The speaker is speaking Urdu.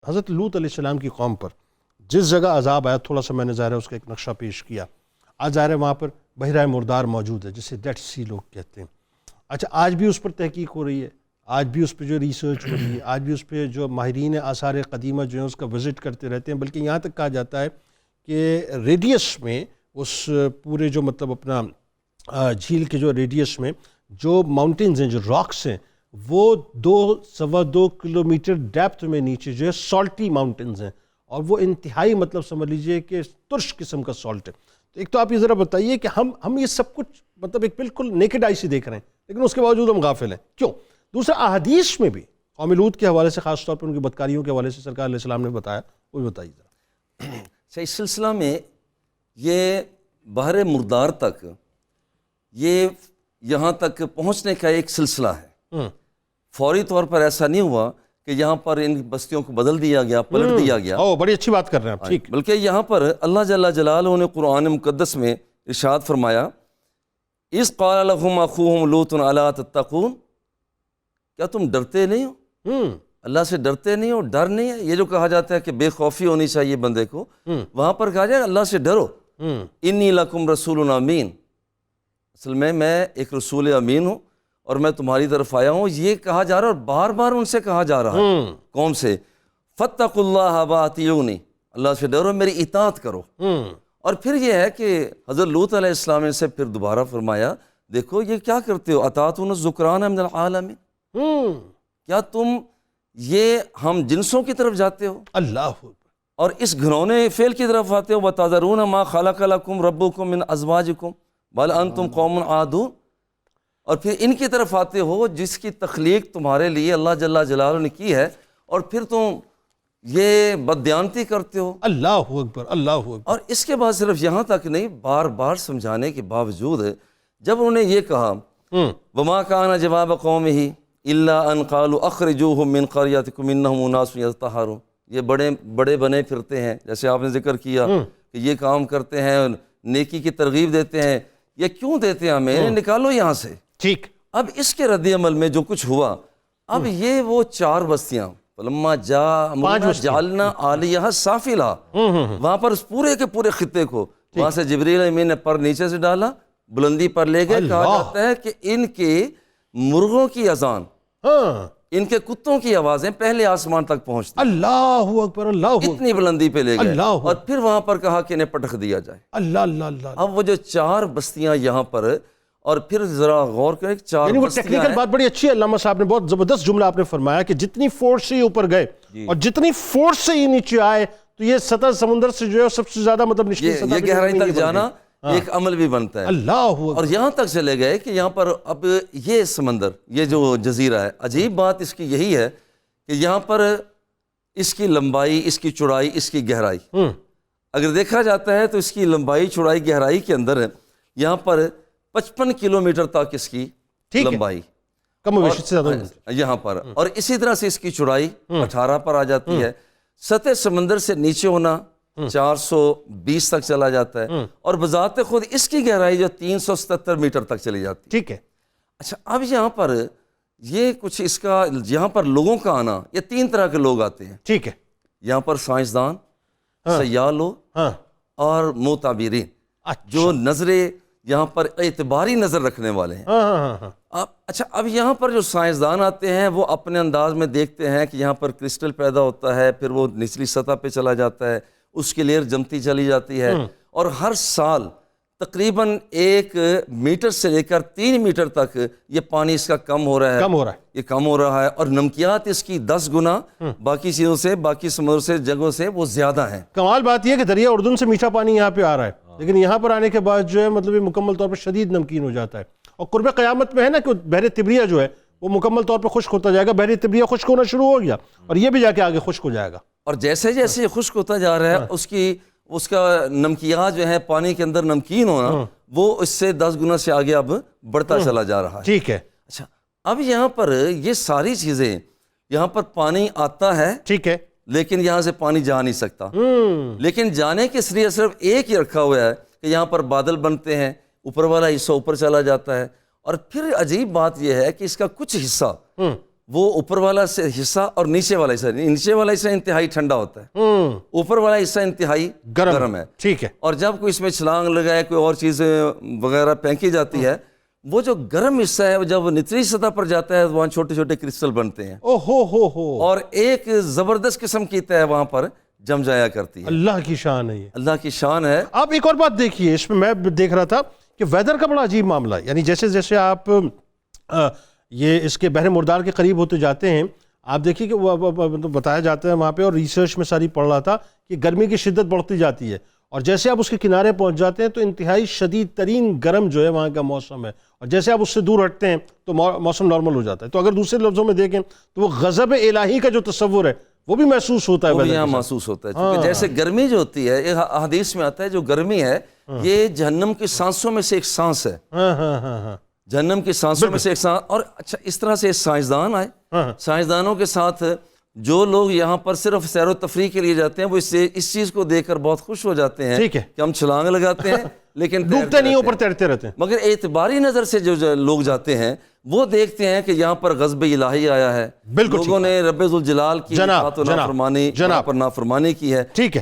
حضرت لوط علیہ السلام کی قوم پر جس جگہ عذاب آیا، تھوڑا سا میں نے ظاہر ہے اس کا ایک نقشہ پیش کیا. آج ظاہر ہے وہاں پر بحیرہ مردار موجود ہے جسے ڈیڈ سی لوگ کہتے ہیں. اچھا، آج بھی اس پر تحقیق ہو رہی ہے، آج بھی اس پہ جو ریسرچ ہو رہی ہے، آج بھی اس پہ جو ماہرین آثار قدیمہ جو ہیں اس کا وزٹ کرتے رہتے ہیں. بلکہ یہاں تک کہا جاتا ہے کہ ریڈیس میں اس پورے جو مطلب اپنا جھیل کے جو ریڈیس میں جو ماؤنٹینز ہیں، جو راکس ہیں، وہ 2.25 کلومیٹر ڈیپتھ میں نیچے جو ہے سالٹی ماؤنٹینز ہیں، اور وہ انتہائی مطلب سمجھ لیجئے کہ ترش قسم کا سالٹ ہے. تو ایک تو آپ یہ ذرا بتائیے کہ ہم یہ سب کچھ مطلب ایک بالکل نیکڈ آئی سے دیکھ رہے ہیں، لیکن اس کے باوجود ہم غافل ہیں کیوں؟ دوسرا، احادیث میں بھی قوم لوط کے حوالے سے، خاص طور پر ان کی بدکاریوں کے حوالے سے سرکار علیہ السلام نے بتایا، وہ بھی بتائیے ذرا. اس سلسلہ میں یہ بحر مردار تک، یہ یہاں تک پہنچنے کا ایک سلسلہ ہے. فوری طور پر ایسا نہیں ہوا کہ یہاں پر ان بستیوں کو بدل دیا گیا، پلٹ دیا گیا. بڑی اچھی بات کر رہے ہیں آپ. ٹھیک. بلکہ یہاں پر اللہ جل جلالہ نے قرآن مقدس میں ارشاد فرمایا، اذ قال لهم اخوهم لوط الا تتقون، کیا تم ڈرتے نہیں ہو؟ اللہ سے ڈرتے نہیں ہو؟ ڈر نہیں ہے. یہ جو کہا جاتا ہے کہ بے خوفی ہونی چاہیے بندے کو، وہاں پر کہا جائے اللہ سے ڈرو. انی لکم رسول امین، اصل میں ایک رسول امین ہوں اور میں تمہاری طرف آیا ہوں. یہ کہا جا رہا ہے اور بار بار ان سے کہا جا رہا ہے قوم سے، فاتقوا اللہ واطیعونی، اللہ سے ڈرو، میری اطاعت کرو. اور پھر یہ ہے کہ حضرت لوط علیہ السلام نے سے پھر دوبارہ فرمایا، دیکھو یہ کیا کرتے ہو، اتاتون الذکران من العالمین، کیا تم یہ ہم جنسوں کی طرف جاتے ہو اللہ اور اس گھرونے فعل کی طرف آتے ہو، وتذرون ما خلق لکم ربکم من ازواجکم بل انتم قوم عادون، اور پھر ان کی طرف آتے ہو جس کی تخلیق تمہارے لیے اللہ جل جلالہ نے کی ہے، اور پھر تم یہ بددیانتی کرتے ہو. اللہ اکبر، اللہ اکبر. اور اس کے بعد صرف یہاں تک نہیں، بار بار سمجھانے کے باوجود جب انہوں نے یہ کہا وما کان جواب قومہ الا ان قالوا اخرجوہم من قریتکم انہم اناس یتطہرون، یہ بڑے بنے پھرتے ہیں، جیسے آپ نے ذکر کیا کہ یہ کام کرتے ہیں، نیکی کی ترغیب دیتے ہیں، یہ کیوں دیتے ہیں ہمیں، نکالو یہاں سے. ٹھیک. اب اس کے رد عمل میں جو کچھ ہوا، اب یہ وہ 4 بستیاں فلما جعلنا عالیہا سافلہا، وہاں پر اس پورے کے پورے خطے کو وہاں سے جبریل امین نے پر نیچے سے ڈالا، بلندی پر لے گئے. کہا جاتا ہے کہ ان کے مرغوں کی اذان، ان کے کتوں کی آوازیں پہلے آسمان تک پہنچتی. اللہ اکبر، اللہ اکبر. اتنی بلندی پہ لے گئے، اللہ. اور پھر وہاں پر کہا کہ انہیں پٹخ دیا جائے. اللہ اللہ اللہ. اب وہ جو 4 بستیاں یہاں پر، اور پھر ذرا غور کریں، 4 یعنی وہ بستیاں ٹیکنیکل بات بڑی اچھی ہے. علامہ صاحب نے بہت زبردست جملہ آپ نے فرمایا کہ جتنی فورس سے یہ اوپر گئے اور جتنی فورس سے یہ نیچے آئے، تو یہ سطح سمندر سے جو ہے سب سے زیادہ مطلب نچلی سطح یہ گہرائی تک جانا ایک عمل بھی بنتا ہے. اللہ. اور یہاں تک چلے گئے کہ یہاں پر اب یہ سمندر، یہ جو جزیرہ ہے، عجیب بات اس کی یہی ہے کہ یہاں پر اس کی لمبائی، اس کی چوڑائی، اس کی گہرائی اگر دیکھا جاتا ہے تو اس کی لمبائی، چوڑائی، گہرائی کے اندر یہاں پر 55 کلومیٹر تک اس کی لمبائی، کم و بیش سے زیادہ یہاں پر، اور اسی طرح سے اس کی چوڑائی 18 پر آ جاتی ہے. سطح سمندر سے نیچے ہونا 420 تک چلا جاتا ہے، اور بذات خود اس کی گہرائی جو 377 میٹر تک چلی جاتی ہے. ٹھیک ہے. اچھا، اب یہاں پر یہ کچھ اس کا، یہاں پر لوگوں کا آنا، یہ 3 طرح کے لوگ آتے ہیں. ٹھیک ہے. یہاں پر سائنسدان، سیاح لوگ اور معتبرین، جو نظریں یہاں پر اعتباری نظر رکھنے والے ہیں. اچھا، اب یہاں پر جو سائنسدان آتے ہیں وہ اپنے انداز میں دیکھتے ہیں کہ یہاں پر کرسٹل پیدا ہوتا ہے، پھر وہ نچلی سطح پہ چلا جاتا ہے، اس کی لیئر جمتی چلی جاتی ہے، اور ہر سال تقریباً 1 میٹر سے لے کر 3 میٹر تک یہ پانی اس کا کم ہو رہا ہے، یہ کم ہو رہا ہے، اور نمکیات اس کی 10 گنا باقی چیزوں سے، باقی سمندر سے، جگہوں سے وہ زیادہ ہیں. کمال بات یہ ہے کہ دریا اردن سے میٹھا پانی یہاں پہ آ رہا ہے، لیکن یہاں پر آنے کے بعد جو ہے مطلب یہ مکمل طور پر شدید نمکین ہو جاتا ہے. اور قرب قیامت میں ہے نا کہ بحر طبریہ جو ہے وہ مکمل طور پر خشک ہوتا جائے گا. بحر طبریہ خشک ہونا شروع ہو گیا اور یہ بھی جا کے آگے خشک ہو جائے گا. اور جیسے جیسے یہ خشک ہوتا جا رہا ہے، اس کا نمکیات جو ہے، پانی کے اندر نمکین ہونا، وہ اس سے 10 گنا سے آگے اب بڑھتا چلا جا رہا ہے. ٹھیک ہے. اچھا، اب یہاں پر یہ ساری چیزیں، یہاں پر پانی آتا ہے، ٹھیک ہے، لیکن یہاں سے پانی جا نہیں سکتا. لیکن جانے کے لیے صرف ایک ہی رکھا ہوا ہے کہ یہاں پر بادل بنتے ہیں، اوپر والا حصہ اوپر چلا جاتا ہے. اور پھر عجیب بات یہ ہے کہ اس کا کچھ حصہ وہ اوپر والا حصہ اور نیچے والا حصہ، نیچے والا حصہ انتہائی ٹھنڈا ہوتا ہے، اوپر والا حصہ انتہائی گرم ہے. ٹھیک ہے. اور جب کوئی اس میں چھلانگ لگائے، کوئی اور چیز وغیرہ پھینکی جاتی ہے، وہ جو گرم حصہ ہے جب نچلی سطح پر جاتا ہے وہاں چھوٹے چھوٹے کرسٹل بنتے ہیں، او ہو اور ایک زبردست قسم کی طے وہاں پر جم جایا کرتی ہے. اللہ کی شان ہے یہ. اللہ کی شان ہے. آپ ایک اور بات دیکھیے، اس میں دیکھ رہا تھا کہ ویدر کا بڑا عجیب معاملہ ہے. یعنی جیسے جیسے آپ یہ اس کے بحر مردار کے قریب ہوتے جاتے ہیں، آپ دیکھیے کہ وہ بتایا جاتا ہے وہاں پہ، اور ریسرچ میں ساری پڑھ رہا تھا کہ گرمی کی شدت بڑھتی جاتی ہے، اور جیسے آپ اس کے کنارے پہنچ جاتے ہیں تو انتہائی شدید ترین گرم جو ہے وہاں کا موسم ہے، اور جیسے آپ اس سے دور ہٹتے ہیں تو موسم نارمل ہو جاتا ہے. تو اگر دوسرے لفظوں میں دیکھیں تو وہ غضب الہی کا جو تصور ہے وہ بھی محسوس ہوتا ہے. وہ بھی یہاں محسوس ہوتا ہے، کیونکہ جیسے گرمی جو ہوتی ہے، ایک حدیث میں آتا ہے جو گرمی ہے یہ جہنم کی سانسوں میں سے ایک سانس ہے. ہاں جہنم کی سانسوں میں سے ایک سانس. اور اچھا، اس طرح سے سائنسدان آئے، سائنسدانوں کے ساتھ جو لوگ یہاں پر صرف سیر و تفریح کے لیے جاتے ہیں وہ اس چیز کو دیکھ کر بہت خوش ہو جاتے ہیں ٹھیک ہے کہ ہم چھلانگ لگاتے ہیں لیکن ڈوبتے نہیں، اوپر تیرتے رہتے ہیں. مگر اعتباری نظر سے جو لوگ جاتے ہیں وہ دیکھتے ہیں کہ یہاں پر غضب الہی آیا ہے، بالکل لوگوں نے رب ذوالجلال کی اطاعت و نافرمانی، یہاں پر نافرمانی کی ہے. ٹھیک ہے.